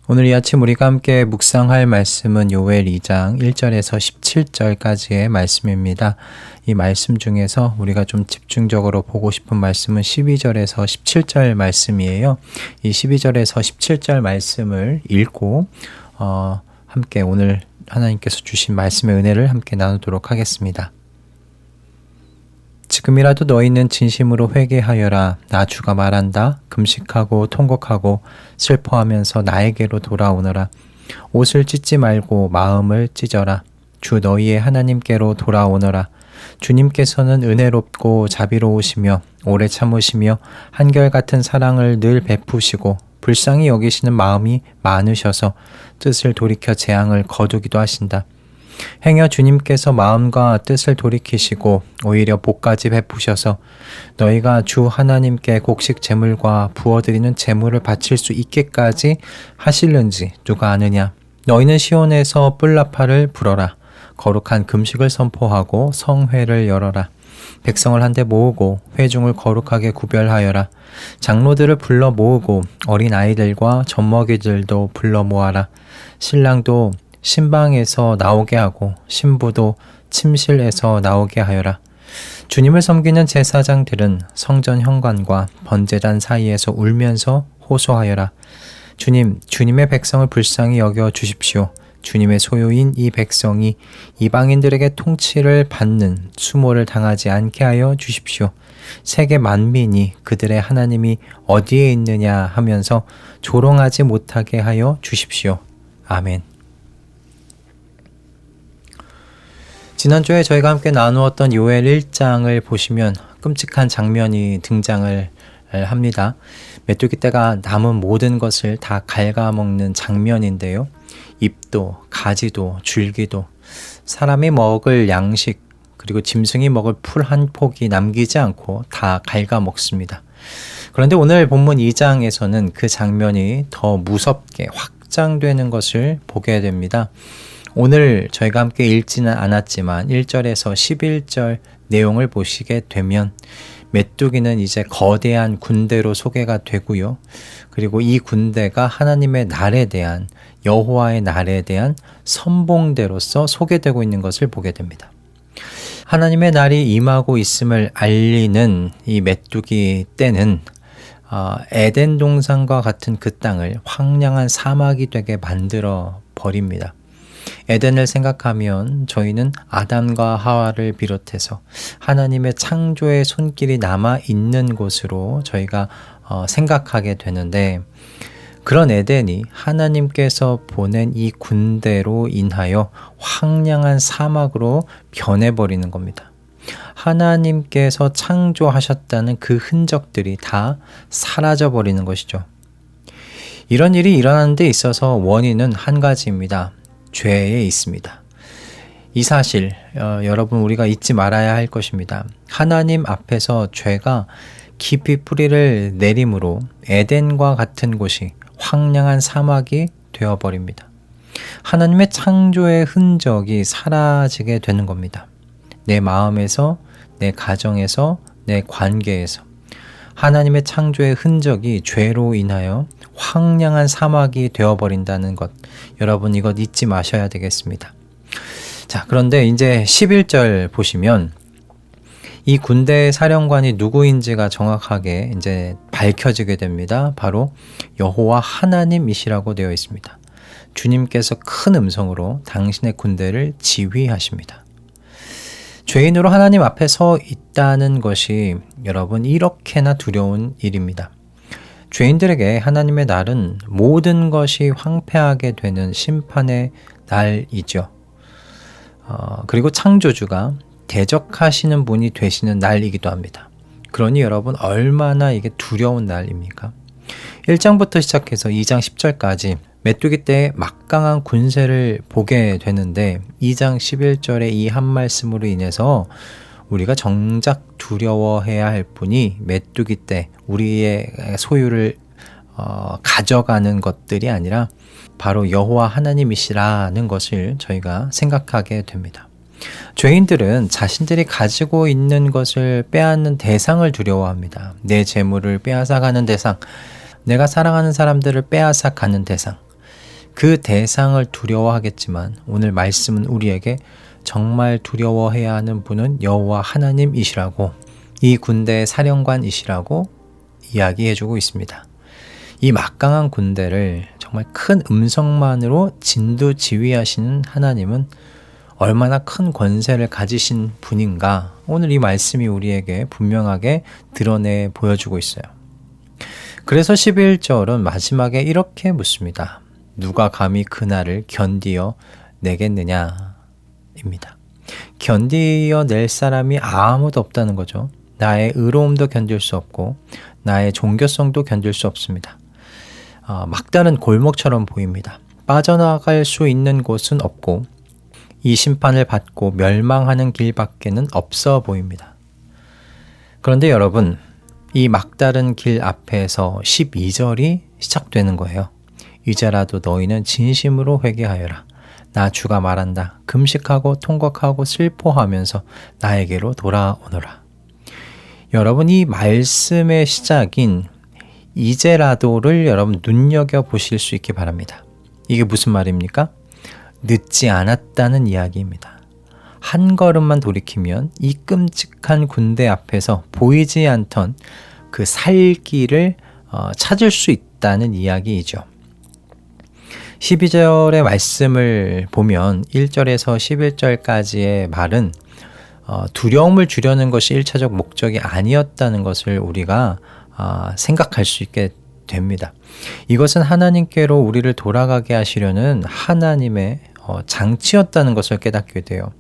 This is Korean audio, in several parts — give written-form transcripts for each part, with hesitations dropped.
오늘 이 아침 우리가 함께 묵상할 말씀은 요엘 2장 1절에서 17절까지의 말씀입니다. 이 말씀 중에서 우리가 좀 집중적으로 보고 싶은 말씀은 12절에서 17절 말씀이에요. 이 12절에서 17절 말씀을 읽고 함께 오늘 하나님께서 주신 말씀의 은혜를 함께 나누도록 하겠습니다. 지금이라도 너희는 진심으로 회개하여라. 나 주가 말한다. 금식하고 통곡하고 슬퍼하면서 나에게로 돌아오너라. 옷을 찢지 말고 마음을 찢어라. 주 너희의 하나님께로 돌아오너라. 주님께서는 은혜롭고 자비로우시며 오래 참으시며 한결같은 사랑을 늘 베푸시고 불쌍히 여기시는 마음이 많으셔서 뜻을 돌이켜 재앙을 거두기도 하신다. 행여 주님께서 마음과 뜻을 돌이키시고 오히려 복까지 베푸셔서 너희가 주 하나님께 곡식 제물과 부어드리는 제물을 바칠 수 있게까지 하실는지 누가 아느냐. 너희는 시온에서 뿔나팔을 불어라. 거룩한 금식을 선포하고 성회를 열어라. 백성을 한데 모으고 회중을 거룩하게 구별하여라. 장로들을 불러 모으고 어린 아이들과 젖먹이들도 불러 모아라. 신랑도 신방에서 나오게 하고 신부도 침실에서 나오게 하여라. 주님을 섬기는 제사장들은 성전 현관과 번제단 사이에서 울면서 호소하여라. 주님의 백성을 불쌍히 여겨 주십시오. 주님의 소유인 이 백성이 이방인들에게 통치를 받는 수모를 당하지 않게 하여 주십시오. 세계 만민이 그들의 하나님이 어디에 있느냐 하면서 조롱하지 못하게 하여 주십시오. 아멘. 지난주에 저희가 함께 나누었던 요엘 1장을 보시면 끔찍한 장면이 등장을 합니다. 메뚜기 떼가 남은 모든 것을 다 갉아먹는 장면인데요. 잎도 가지도 줄기도 사람이 먹을 양식 그리고 짐승이 먹을 풀 한 폭이 남기지 않고 다 갉아먹습니다. 그런데 오늘 본문 2장에서는 그 장면이 더 무섭게 확장되는 것을 보게 됩니다. 오늘 저희가 함께 읽지는 않았지만 1절에서 11절 내용을 보시게 되면 메뚜기는 이제 거대한 군대로 소개가 되고요. 그리고 이 군대가 하나님의 날에 대한 여호와의 날에 대한 선봉대로서 소개되고 있는 것을 보게 됩니다. 하나님의 날이 임하고 있음을 알리는 이 메뚜기 떼는 에덴 동산과 같은 그 땅을 황량한 사막이 되게 만들어 버립니다. 에덴을 생각하면 저희는 아담과 하와를 비롯해서 하나님의 창조의 손길이 남아 있는 곳으로 저희가 생각하게 되는데 그런 에덴이 하나님께서 보낸 이 군대로 인하여 황량한 사막으로 변해버리는 겁니다. 하나님께서 창조하셨다는 그 흔적들이 다 사라져버리는 것이죠. 이런 일이 일어나는 데 있어서 원인은 한 가지입니다. 죄에 있습니다. 이 사실 여러분 우리가 잊지 말아야 할 것입니다. 하나님 앞에서 죄가 깊이 뿌리를 내림으로 에덴과 같은 곳이 황량한 사막이 되어버립니다. 하나님의 창조의 흔적이 사라지게 되는 겁니다. 내 마음에서, 내 가정에서, 내 관계에서 하나님의 창조의 흔적이 죄로 인하여 황량한 사막이 되어버린다는 것, 여러분 이것 잊지 마셔야 되겠습니다. 자, 그런데 이제 11절 보시면 이 군대의 사령관이 누구인지가 정확하게 이제 밝혀지게 됩니다. 바로 여호와 하나님이시라고 되어 있습니다. 주님께서 큰 음성으로 당신의 군대를 지휘하십니다. 죄인으로 하나님 앞에 서 있다는 것이 여러분 이렇게나 두려운 일입니다. 죄인들에게 하나님의 날은 모든 것이 황폐하게 되는 심판의 날이죠. 그리고 창조주가 대적하시는 분이 되시는 날이기도 합니다. 그러니 여러분 얼마나 이게 두려운 날입니까? 1장부터 시작해서 2장 10절까지 메뚜기 떼의 막강한 군세를 보게 되는데 2장 11절의 이 한 말씀으로 인해서 우리가 정작 두려워해야 할 분이 메뚜기 떼, 우리의 소유를 가져가는 것들이 아니라 바로 여호와 하나님이시라는 것을 저희가 생각하게 됩니다. 죄인들은 자신들이 가지고 있는 것을 빼앗는 대상을 두려워합니다. 내 재물을 빼앗아가는 대상, 내가 사랑하는 사람들을 빼앗아가는 대상, 그 대상을 두려워하겠지만 오늘 말씀은 우리에게 정말 두려워해야 하는 분은 여호와 하나님이시라고, 이 군대의 사령관이시라고 이야기해주고 있습니다. 이 막강한 군대를 정말 큰 음성만으로 진두지휘하시는 하나님은 얼마나 큰 권세를 가지신 분인가, 오늘 이 말씀이 우리에게 분명하게 드러내 보여주고 있어요. 그래서 11절은 마지막에 이렇게 묻습니다. 누가 감히 그날을 견디어 내겠느냐 입니다. 견디어 낼 사람이 아무도 없다는 거죠. 나의 의로움도 견딜 수 없고 나의 종교성도 견딜 수 없습니다. 막다른 골목처럼 보입니다. 빠져나갈 수 있는 곳은 없고 이 심판을 받고 멸망하는 길밖에는 없어 보입니다. 그런데 여러분, 이 막다른 길 앞에서 12절이 시작되는 거예요. 이제라도 너희는 진심으로 회개하여라. 나 주가 말한다. 금식하고 통곡하고 슬퍼하면서 나에게로 돌아오너라. 여러분, 이 말씀의 시작인 이제라도를 여러분 눈여겨보실 수 있기 바랍니다. 이게 무슨 말입니까? 늦지 않았다는 이야기입니다. 한 걸음만 돌이키면 이 끔찍한 군대 앞에서 보이지 않던 그 살 길을 찾을 수 있다는 이야기이죠. 12절의 말씀을 보면 1절에서 11절까지의 말은 두려움을 주려는 것이 1차적 목적이 아니었다는 것을 우리가 생각할 수 있게 됩니다. 이것은 하나님께로 우리를 돌아가게 하시려는 하나님의 장치였다는 것을 깨닫게 돼요.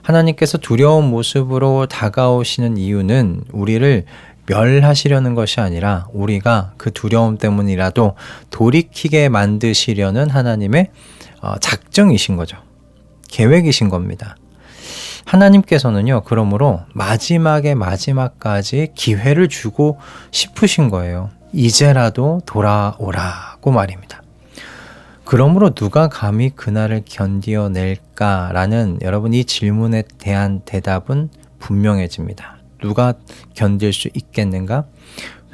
하나님께서 두려운 모습으로 다가오시는 이유는 우리를 멸하시려는 것이 아니라 우리가 그 두려움 때문이라도 돌이키게 만드시려는 하나님의 작정이신 거죠. 계획이신 겁니다. 하나님께서는요, 그러므로 마지막에 마지막까지 기회를 주고 싶으신 거예요. 이제라도 돌아오라고 말입니다. 그러므로 누가 감히 그날을 견디어낼까라는 여러분 이 질문에 대한 대답은 분명해집니다. 누가 견딜 수 있겠는가?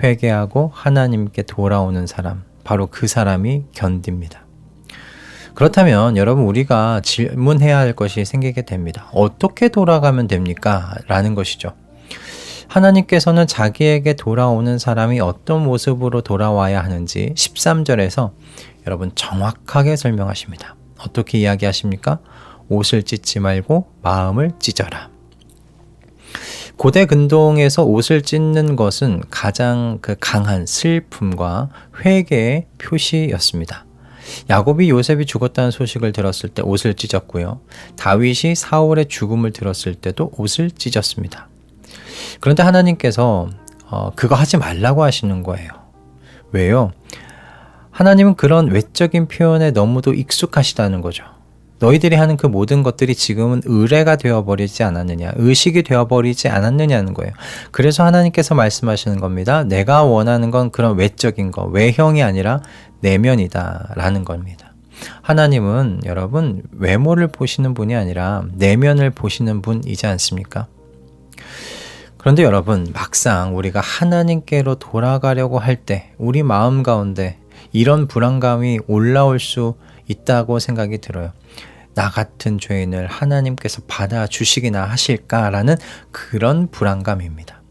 회개하고 하나님께 돌아오는 사람, 바로 그 사람이 견딥니다. 그렇다면 여러분, 우리가 질문해야 할 것이 생기게 됩니다. 어떻게 돌아가면 됩니까? 라는 것이죠. 하나님께서는 자기에게 돌아오는 사람이 어떤 모습으로 돌아와야 하는지 13절에서 여러분 정확하게 설명하십니다. 어떻게 이야기하십니까? 옷을 찢지 말고 마음을 찢어라. 고대 근동에서 옷을 찢는 것은 가장 강한 슬픔과 회개의 표시였습니다. 야곱이 요셉이 죽었다는 소식을 들었을 때 옷을 찢었고요. 다윗이 사울의 죽음을 들었을 때도 옷을 찢었습니다. 그런데 하나님께서 그거 하지 말라고 하시는 거예요. 왜요? 하나님은 그런 외적인 표현에 너무도 익숙하시다는 거죠. 너희들이 하는 그 모든 것들이 지금은 의례가 되어버리지 않았느냐, 의식이 되어버리지 않았느냐는 거예요. 그래서 하나님께서 말씀하시는 겁니다. 내가 원하는 건 그런 외적인 거, 외형이 아니라 내면이다 라는 겁니다. 하나님은 여러분 외모를 보시는 분이 아니라 내면을 보시는 분이지 않습니까? 그런데 여러분, 막상 우리가 하나님께로 돌아가려고 할 때 우리 마음 가운데 이런 불안감이 올라올 수 있다고 생각이 들어요. 나 같은 죄인을 하나님께서 받아주시기나 하실까라는 그런 불안감입니다.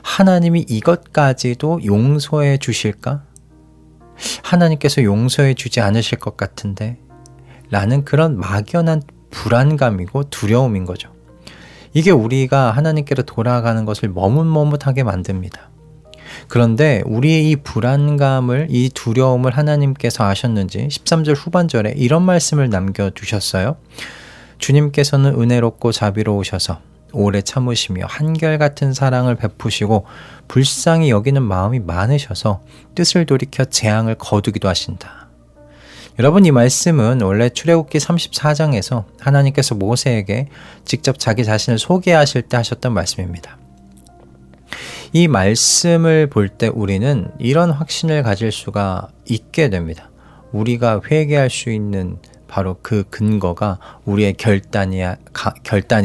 하나님이 이것까지도 용서해 주실까? 하나님께서 용서해 주지 않으실 것 같은데? 라는 그런 막연한 불안감이고 두려움인 거죠. 이게 우리가 하나님께로 돌아가는 것을 머뭇머뭇하게 만듭니다. 그런데 우리의 이 불안감을, 이 두려움을 하나님께서 아셨는지 13절 후반절에 이런 말씀을 남겨두셨어요. 주님께서는 은혜롭고 자비로우셔서 오래 참으시며 한결같은 사랑을 베푸시고 불쌍히 여기는 마음이 많으셔서 뜻을 돌이켜 재앙을 거두기도 하신다. 여러분, 이 말씀은 원래 출애굽기 34장에서 하나님께서 모세에게 직접 자기 자신을 소개하실 때 하셨던 말씀입니다. 이 말씀을 볼 때 우리는 이런 확신을 가질 수가 있게 됩니다. 우리가 회개할 수 있는 바로 그 근거가 우리의 결단이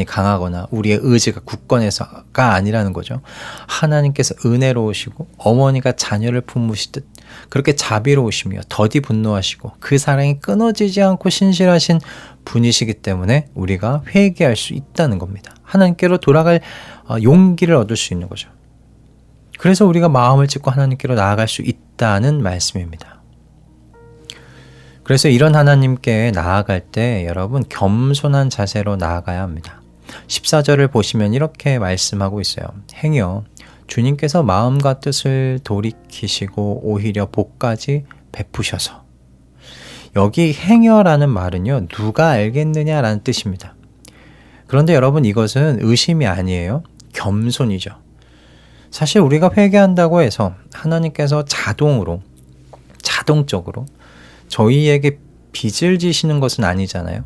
강하거나 우리의 의지가 굳건해서가 아니라는 거죠. 하나님께서 은혜로우시고 어머니가 자녀를 품으시듯 그렇게 자비로우시며 더디 분노하시고 그 사랑이 끊어지지 않고 신실하신 분이시기 때문에 우리가 회개할 수 있다는 겁니다. 하나님께로 돌아갈 용기를 얻을 수 있는 거죠. 그래서 우리가 마음을 찢고 하나님께로 나아갈 수 있다는 말씀입니다. 그래서 이런 하나님께 나아갈 때 여러분 겸손한 자세로 나아가야 합니다. 14절을 보시면 이렇게 말씀하고 있어요. 행여 주님께서 마음과 뜻을 돌이키시고 오히려 복까지 베푸셔서. 여기 행여라는 말은요, 누가 알겠느냐라는 뜻입니다. 그런데 여러분 이것은 의심이 아니에요. 겸손이죠. 사실 우리가 회개한다고 해서 하나님께서 자동적으로 저희에게 빚을 지시는 것은 아니잖아요.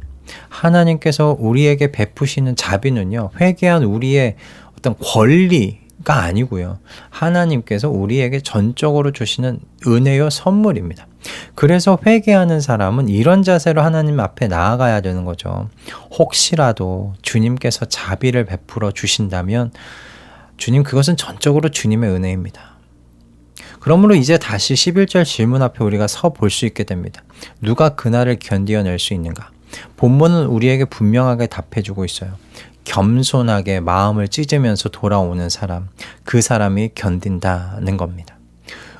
하나님께서 우리에게 베푸시는 자비는요, 회개한 우리의 어떤 권리가 아니고요. 하나님께서 우리에게 전적으로 주시는 은혜요 선물입니다. 그래서 회개하는 사람은 이런 자세로 하나님 앞에 나아가야 되는 거죠. 혹시라도 주님께서 자비를 베풀어 주신다면 주님, 그것은 전적으로 주님의 은혜입니다. 그러므로 이제 다시 11절 질문 앞에 우리가 서 볼 수 있게 됩니다. 누가 그날을 견디어낼 수 있는가? 본문은 우리에게 분명하게 답해주고 있어요. 겸손하게 마음을 찢으면서 돌아오는 사람, 그 사람이 견딘다는 겁니다.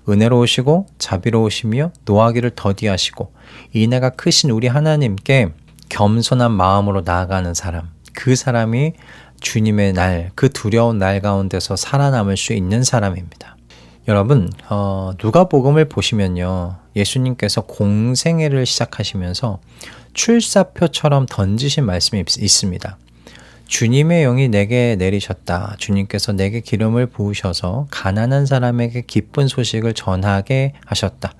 은혜로우시고 자비로우시며 노하기를 더디하시고 인애가 크신 우리 하나님께 겸손한 마음으로 나아가는 사람, 그 사람이 주님의 날, 그 두려운 날 가운데서 살아남을 수 있는 사람입니다. 여러분, 누가복음을 보시면요, 예수님께서 공생애를 시작하시면서 출사표처럼 던지신 말씀이 있습니다. 주님의 영이 내게 내리셨다. 주님께서 내게 기름을 부으셔서 가난한 사람에게 기쁜 소식을 전하게 하셨다.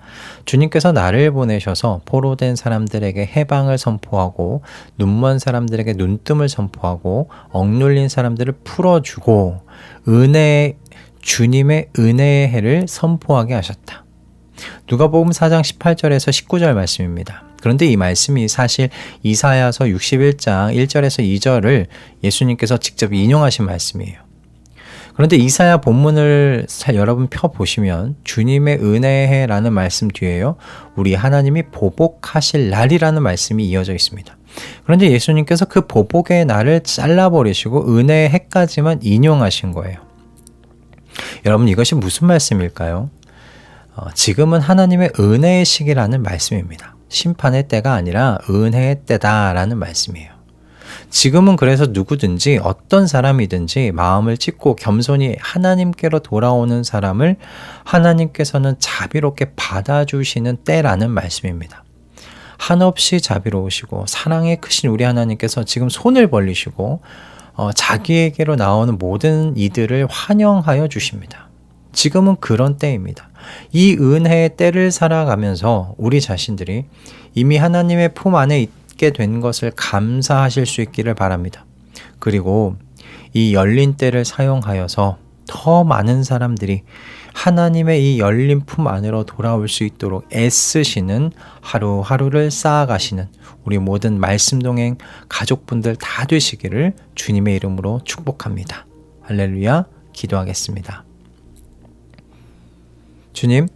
주님께서 나를 보내셔서 포로된 사람들에게 해방을 선포하고 눈먼 사람들에게 눈뜸을 선포하고 억눌린 사람들을 풀어주고 주님의 은혜의 해를 선포하게 하셨다. 누가복음 4장 18절에서 19절 말씀입니다. 그런데 이 말씀이 사실 이사야서 61장 1절에서 2절을 예수님께서 직접 인용하신 말씀이에요. 그런데 이사야 본문을 여러분 펴보시면 주님의 은혜해라는 말씀 뒤에요, 우리 하나님이 보복하실 날이라는 말씀이 이어져 있습니다. 그런데 예수님께서 그 보복의 날을 잘라버리시고 은혜의 해까지만 인용하신 거예요. 여러분, 이것이 무슨 말씀일까요? 지금은 하나님의 은혜의 시기라는 말씀입니다. 심판의 때가 아니라 은혜의 때다라는 말씀이에요. 지금은 그래서 누구든지 어떤 사람이든지 마음을 찢고 겸손히 하나님께로 돌아오는 사람을 하나님께서는 자비롭게 받아주시는 때라는 말씀입니다. 한없이 자비로우시고 사랑이 크신 우리 하나님께서 지금 손을 벌리시고 자기에게로 나오는 모든 이들을 환영하여 주십니다. 지금은 그런 때입니다. 이 은혜의 때를 살아가면서 우리 자신들이 이미 하나님의 품 안에 있게 된 것을 감사하실 수 있기를 바랍니다. 그리고 이 열린 때를 사용하여서 더 많은 사람들이 하나님의 이 열린 품 안으로 돌아올 수 있도록 애쓰시는 하루하루를 쌓아가시는 우리 모든 말씀동행 가족분들 다 되시기를 주님의 이름으로 축복합니다. 할렐루야. 기도하겠습니다. 주님,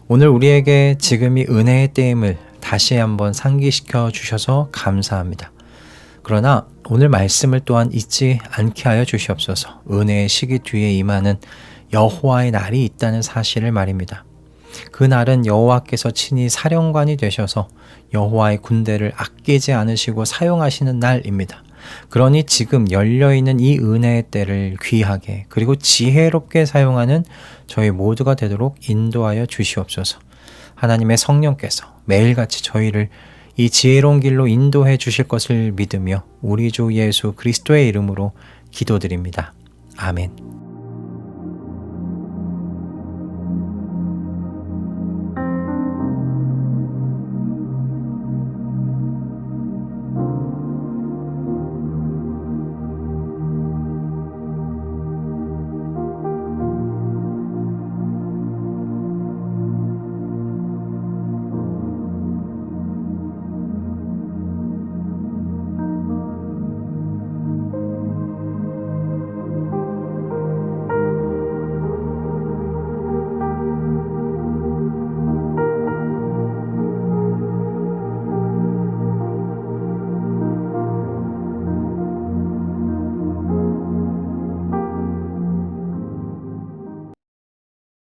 오늘 우리에게 지금이 은혜의 때임을 다시 한번 상기시켜 주셔서 감사합니다. 그러나 오늘 말씀을 또한 잊지 않게 하여 주시옵소서. 은혜의 시기 뒤에 임하는 여호와의 날이 있다는 사실을 말입니다. 그 날은 여호와께서 친히 사령관이 되셔서 여호와의 군대를 아끼지 않으시고 사용하시는 날입니다. 그러니 지금 열려있는 이 은혜의 때를 귀하게 그리고 지혜롭게 사용하는 저희 모두가 되도록 인도하여 주시옵소서. 하나님의 성령께서 매일같이 저희를 이 지혜로운 길로 인도해 주실 것을 믿으며 우리 주 예수 그리스도의 이름으로 기도드립니다. 아멘.